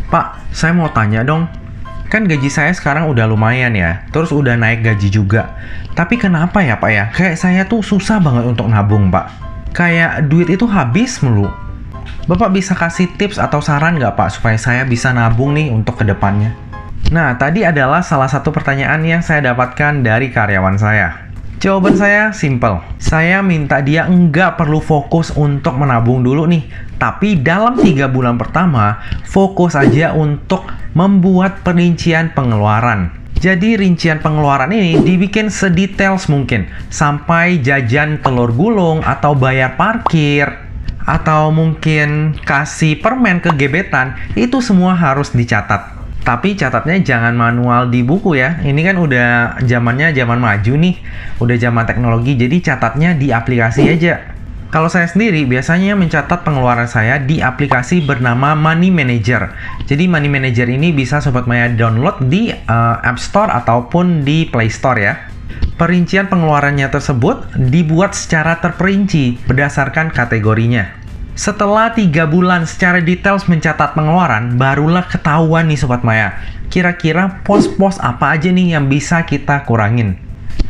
Pak, saya mau tanya dong. Kan gaji saya sekarang udah lumayan ya, terus udah naik gaji juga. Tapi kenapa ya Pak ya, kayak saya tuh susah banget untuk nabung Pak. Kayak duit itu habis mulu. Bapak bisa kasih tips atau saran nggak Pak, supaya saya bisa nabung nih untuk kedepannya? Nah, tadi adalah salah satu pertanyaan yang saya dapatkan dari karyawan saya. Jawaban saya simple. Saya minta dia nggak perlu fokus untuk menabung dulu nih. Tapi dalam 3 bulan pertama, fokus aja untuk membuat perincian pengeluaran. Jadi rincian pengeluaran ini dibikin sedetails mungkin. Sampai jajan telur gulung atau bayar parkir. Atau mungkin kasih permen ke gebetan. Itu semua harus dicatat. Tapi catatnya jangan manual di buku ya. Ini kan udah zamannya zaman maju nih. Udah zaman teknologi, jadi catatnya di aplikasi aja. Kalau saya sendiri biasanya mencatat pengeluaran saya di aplikasi bernama Money Manager. Jadi Money Manager ini bisa Sobat Maya download di App Store ataupun di Play Store ya. Perincian pengeluarannya tersebut dibuat secara terperinci berdasarkan kategorinya. Setelah 3 bulan secara detail mencatat pengeluaran, barulah ketahuan nih Sobat Maya, kira-kira pos-pos apa aja nih yang bisa kita kurangin.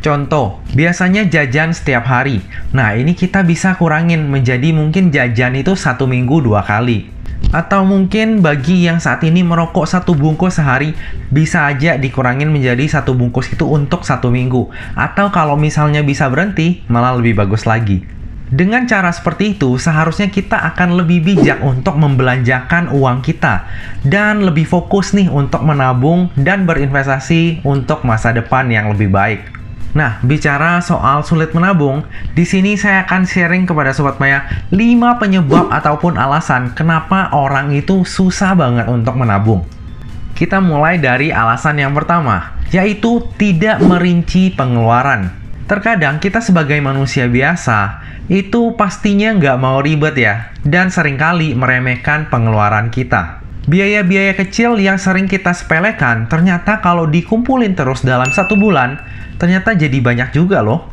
Contoh, biasanya jajan setiap hari. Nah, ini kita bisa kurangin menjadi mungkin jajan itu 1 minggu 2 kali. Atau mungkin bagi yang saat ini merokok 1 bungkus sehari, bisa aja dikurangin menjadi 1 bungkus itu untuk 1 minggu. Atau kalau misalnya bisa berhenti, malah lebih bagus lagi. Dengan cara seperti itu, seharusnya kita akan lebih bijak untuk membelanjakan uang kita dan lebih fokus nih untuk menabung dan berinvestasi untuk masa depan yang lebih baik. Nah, bicara soal sulit menabung, di sini saya akan sharing kepada Sobat Maya 5 penyebab ataupun alasan kenapa orang itu susah banget untuk menabung. Kita mulai dari alasan yang pertama, yaitu tidak merinci pengeluaran. Terkadang kita sebagai manusia biasa, itu pastinya nggak mau ribet ya, dan seringkali meremehkan pengeluaran kita. Biaya-biaya kecil yang sering kita sepelekan, ternyata kalau dikumpulin terus dalam 1 bulan, ternyata jadi banyak juga loh.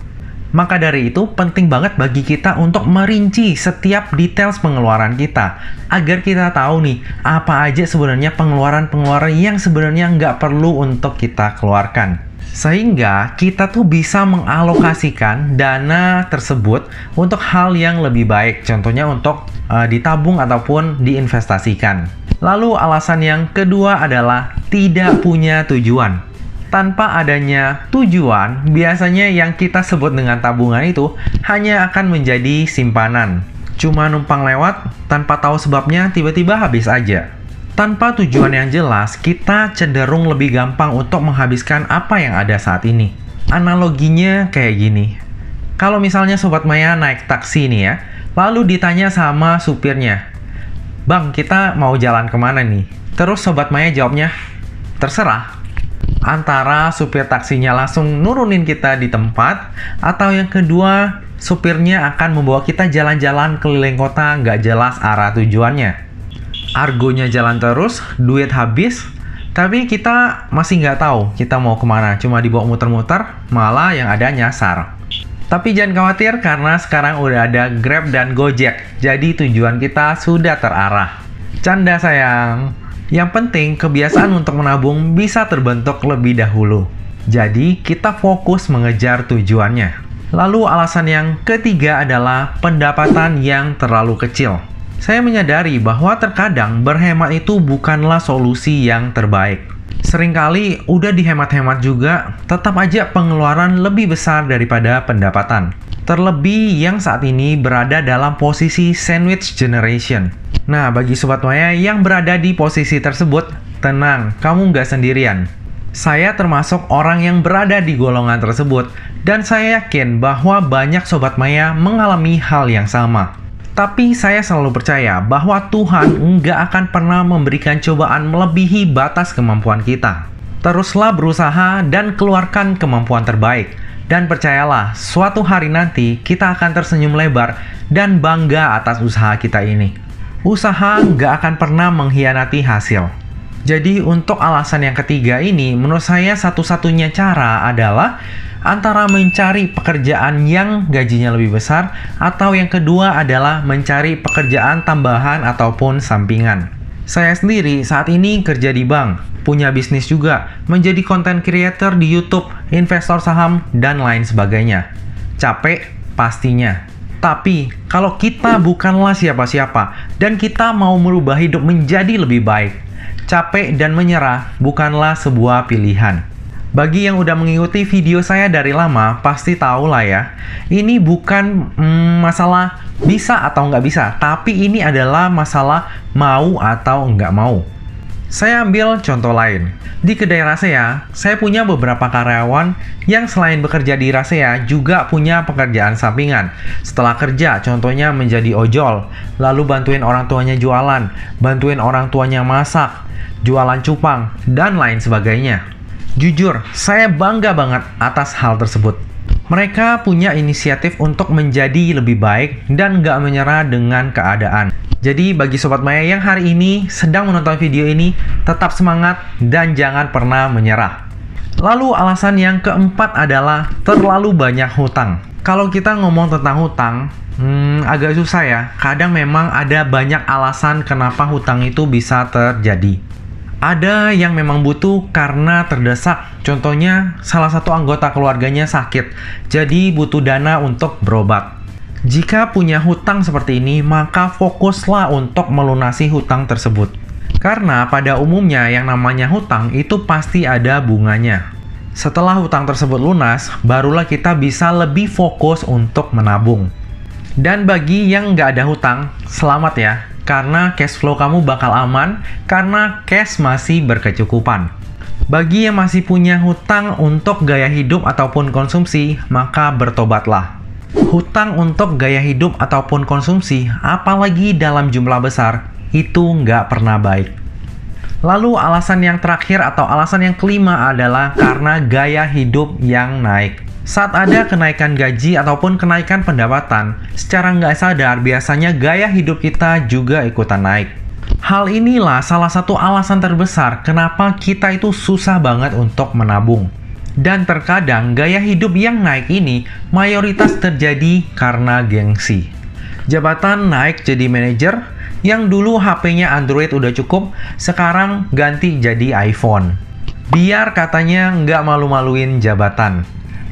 Maka dari itu, penting banget bagi kita untuk merinci setiap details pengeluaran kita, agar kita tahu nih, apa aja sebenarnya pengeluaran-pengeluaran yang sebenarnya nggak perlu untuk kita keluarkan. Sehingga kita tuh bisa mengalokasikan dana tersebut untuk hal yang lebih baik. Contohnya untuk ditabung ataupun diinvestasikan. Lalu alasan yang kedua adalah tidak punya tujuan. Tanpa adanya tujuan, biasanya yang kita sebut dengan tabungan itu hanya akan menjadi simpanan. Cuma numpang lewat, tanpa tahu sebabnya tiba-tiba habis aja. Tanpa tujuan yang jelas, kita cenderung lebih gampang untuk menghabiskan apa yang ada saat ini. Analoginya kayak gini. Kalau misalnya Sobat Maya naik taksi nih ya, lalu ditanya sama supirnya, "Bang, kita mau jalan kemana nih?" Terus Sobat Maya jawabnya, "Terserah." Antara supir taksinya langsung nurunin kita di tempat, atau yang kedua, supirnya akan membawa kita jalan-jalan keliling kota nggak jelas arah tujuannya. Argonya jalan terus, duit habis, tapi kita masih nggak tahu kita mau kemana. Cuma dibawa muter-muter, malah yang ada nyasar. Tapi jangan khawatir karena sekarang udah ada Grab dan Gojek. Jadi tujuan kita sudah terarah. Canda sayang. Yang penting kebiasaan untuk menabung bisa terbentuk lebih dahulu. Jadi kita fokus mengejar tujuannya. Lalu alasan yang ketiga adalah pendapatan yang terlalu kecil. Saya menyadari bahwa terkadang berhemat itu bukanlah solusi yang terbaik. Seringkali udah dihemat-hemat juga, tetap aja pengeluaran lebih besar daripada pendapatan. Terlebih yang saat ini berada dalam posisi sandwich generation. Nah, bagi Sobat Maya yang berada di posisi tersebut, tenang, kamu nggak sendirian. Saya termasuk orang yang berada di golongan tersebut, dan saya yakin bahwa banyak Sobat Maya mengalami hal yang sama. Tapi saya selalu percaya bahwa Tuhan nggak akan pernah memberikan cobaan melebihi batas kemampuan kita. Teruslah berusaha dan keluarkan kemampuan terbaik. Dan percayalah, suatu hari nanti kita akan tersenyum lebar dan bangga atas usaha kita ini. Usaha nggak akan pernah mengkhianati hasil. Jadi untuk alasan yang ketiga ini, menurut saya satu-satunya cara adalah antara mencari pekerjaan yang gajinya lebih besar, atau yang kedua adalah mencari pekerjaan tambahan ataupun sampingan. Saya sendiri saat ini kerja di bank, punya bisnis juga, menjadi content creator di YouTube, investor saham, dan lain sebagainya. Capek pastinya. Tapi, kalau kita bukanlah siapa-siapa dan kita mau merubah hidup menjadi lebih baik, capek dan menyerah bukanlah sebuah pilihan. Bagi yang udah mengikuti video saya dari lama, pasti tahu lah ya. Ini bukan masalah bisa atau nggak bisa, tapi ini adalah masalah mau atau nggak mau. Saya ambil contoh lain. Di kedai Rasea, saya punya beberapa karyawan yang selain bekerja di Rasea juga punya pekerjaan sampingan. Setelah kerja, contohnya menjadi ojol, lalu bantuin orang tuanya jualan, bantuin orang tuanya masak, jualan cupang, dan lain sebagainya. Jujur, saya bangga banget atas hal tersebut. Mereka punya inisiatif untuk menjadi lebih baik dan nggak menyerah dengan keadaan. Jadi bagi Sobat Maya yang hari ini sedang menonton video ini, tetap semangat dan jangan pernah menyerah. Lalu alasan yang keempat adalah terlalu banyak hutang. Kalau kita ngomong tentang hutang, agak susah ya. Kadang memang ada banyak alasan kenapa hutang itu bisa terjadi. Ada yang memang butuh karena terdesak. Contohnya, salah satu anggota keluarganya sakit, jadi butuh dana untuk berobat. Jika punya hutang seperti ini, maka fokuslah untuk melunasi hutang tersebut. Karena pada umumnya yang namanya hutang itu pasti ada bunganya. Setelah hutang tersebut lunas, barulah kita bisa lebih fokus untuk menabung. Dan bagi yang nggak ada hutang, selamat ya. Karena cash flow kamu bakal aman, karena cash masih berkecukupan. Bagi yang masih punya hutang untuk gaya hidup ataupun konsumsi, maka bertobatlah. Hutang untuk gaya hidup ataupun konsumsi, apalagi dalam jumlah besar, itu nggak pernah baik. Lalu alasan yang terakhir atau alasan yang kelima adalah karena gaya hidup yang naik. Saat ada kenaikan gaji ataupun kenaikan pendapatan, secara nggak sadar biasanya gaya hidup kita juga ikutan naik. Hal inilah salah satu alasan terbesar kenapa kita itu susah banget untuk menabung. Dan terkadang gaya hidup yang naik ini mayoritas terjadi karena gengsi. Jabatan naik jadi manajer, yang dulu HP-nya Android udah cukup, sekarang ganti jadi iPhone. Biar katanya nggak malu-maluin jabatan.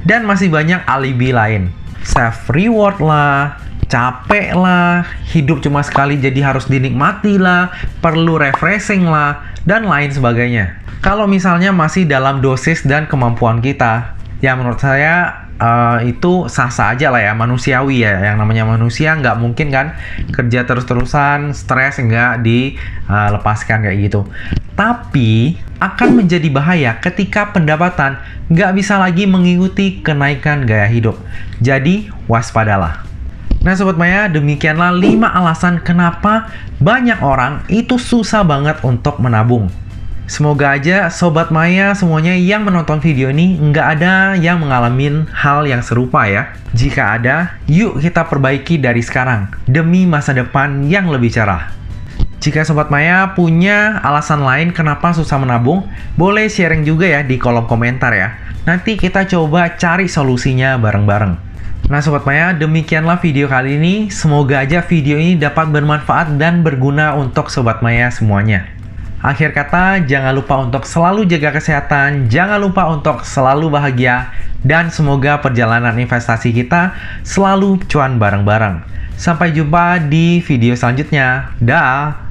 Dan masih banyak alibi lain. Self reward lah, capek lah, hidup cuma sekali jadi harus dinikmati lah, perlu refreshing lah, dan lain sebagainya. Kalau misalnya masih dalam dosis dan kemampuan kita, ya menurut saya itu sah-sah aja lah ya, manusiawi ya. Yang namanya manusia nggak mungkin kan kerja terus-terusan, stres nggak dilepaskan kayak gitu. Tapi akan menjadi bahaya ketika pendapatan nggak bisa lagi mengikuti kenaikan gaya hidup. Jadi waspadalah. Nah Sobat Maya, demikianlah 5 alasan kenapa banyak orang itu susah banget untuk menabung. Semoga aja Sobat Maya semuanya yang menonton video ini nggak ada yang mengalami hal yang serupa ya. Jika ada, yuk kita perbaiki dari sekarang demi masa depan yang lebih cerah. Jika Sobat Maya punya alasan lain kenapa susah menabung, boleh sharing juga ya di kolom komentar ya. Nanti kita coba cari solusinya bareng-bareng. Nah Sobat Maya, demikianlah video kali ini. Semoga aja video ini dapat bermanfaat dan berguna untuk Sobat Maya semuanya. Akhir kata, jangan lupa untuk selalu jaga kesehatan, jangan lupa untuk selalu bahagia, dan semoga perjalanan investasi kita selalu cuan bareng-bareng. Sampai jumpa di video selanjutnya. Dah!